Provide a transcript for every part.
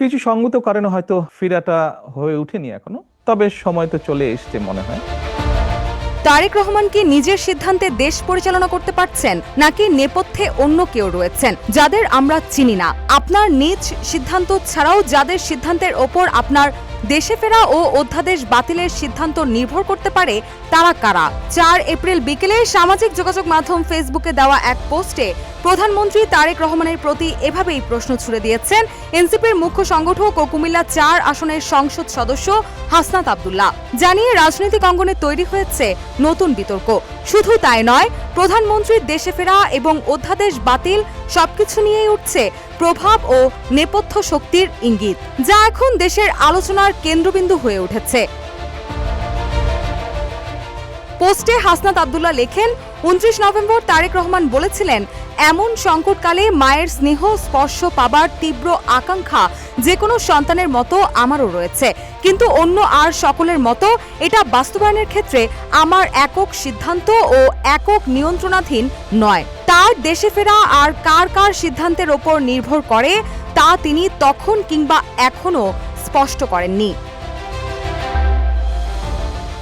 কিছু সঙ্গত কারণে হয়তো ফিরাটা হয়ে ওঠেনি এখনো, তবে সময় তো চলে এসছে মনে হয়। তারেক রহমান কি নিজের সিদ্ধান্তে দেশ পরিচালনা করতে পারছেন, নাকি নেপথ্যে অন্য কেউ রয়েছেন যাদের আমরা চিনি না? আপনার নিজ সিদ্ধান্ত ছাড়াও যাদের সিদ্ধান্তের ওপর আপনার দেশে ফেরা ও অধ্যাদেশ বাতিলের সিদ্ধান্ত নির্ভর করতে পারে, তারা কারা? 4 এপ্রিল বিকেলে সামাজিক যোগাযোগ মাধ্যম ফেসবুকে দেওয়া এক পোস্টে প্রধানমন্ত্রী তারেক রহমানের প্রতি এভাবেই প্রশ্ন ছুড়ে দিয়েছেন এনসিপির মুখ্য সংগঠক ও কুমিল্লা 4 আসনের সংসদ সদস্য হাসনাত আব্দুল্লাহ। জানিয়ে রাজনৈতিক অঙ্গনে তৈরি হয়েছে নতুন বিতর্ক। শুধু তাই নয়, প্রধানমন্ত্রীর দেশে ফেরা এবং অধ্যাদেশ বাতিল সবকিছু নিয়েই উঠছে প্রভাব ও নেপথ্য শক্তির ইঙ্গিত, যা এখন দেশের আলোচনার কেন্দ্রবিন্দু হয়ে উঠেছে। পোস্টে হাসনাত আব্দুল্লাহ লেখেন, 29 নভেম্বর তারেক রহমান বলেছিলেন, এমন সংকটকালে মায়ের স্নেহ স্পর্শ পাবার তীব্র আকাঙ্ক্ষা যে কোনো সন্তানের মতো আমারও রয়েছে, কিন্তু অন্য আর সকলের মতো এটা বাস্তবায়নের ক্ষেত্রে আমার একক সিদ্ধান্ত ও একক নিয়ন্ত্রণাধীন নয়। তার দেশে ফেরা আর কার কার সিদ্ধান্তের ওপর নির্ভর করে তা তিনি তখন কিংবা এখনো স্পষ্ট করেননি।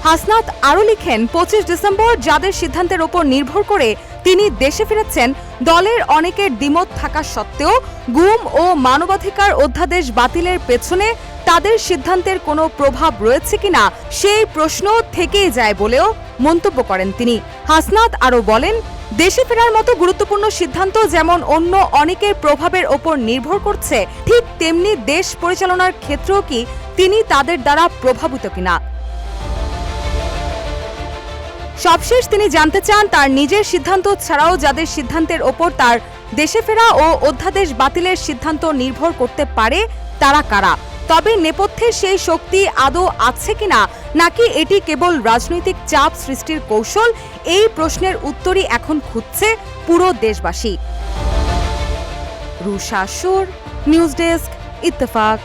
হাসনাত আরও লিখেন, 25 ডিসেম্বর যাদের সিদ্ধান্তের ওপর নির্ভর করে তিনি দেশে ফিরেছেন, দলের অনেকের দ্বিমত থাকা সত্ত্বেও গুম ও মানবাধিকার অধ্যাদেশ বাতিলের পেছনে তাদের সিদ্ধান্তের কোনো প্রভাব রয়েছে কিনা সেই প্রশ্ন থেকেই যায় বলেও মন্তব্য করেন তিনি। হাসনাত আরও বলেন, দেশে ফেরার মতো গুরুত্বপূর্ণ সিদ্ধান্ত যেমন অন্য অনেকের প্রভাবের ওপর নির্ভর করছে, ঠিক তেমনি দেশ পরিচালনার ক্ষেত্রেও কি তিনি তাদের দ্বারা প্রভাবিত কিনা। সবশেষ তিনি জানতে চান, তার নিজের সিদ্ধান্ত ছাড়াও যাদের সিদ্ধান্তের ওপর তার দেশে ফেরা ও অধ্যাদেশ বাতিলের সিদ্ধান্ত নির্ভর করতে পারে তারা কারা? তবে নেপথ্যে সেই শক্তি আদৌ আছে কিনা, নাকি এটি কেবল রাজনৈতিক চাপ সৃষ্টির কৌশল? এই প্রশ্নের উত্তরই এখন খুঁজছে পুরো দেশবাসী। রুশা সুর, নিউজ ডেস্ক, ইত্তেফাক।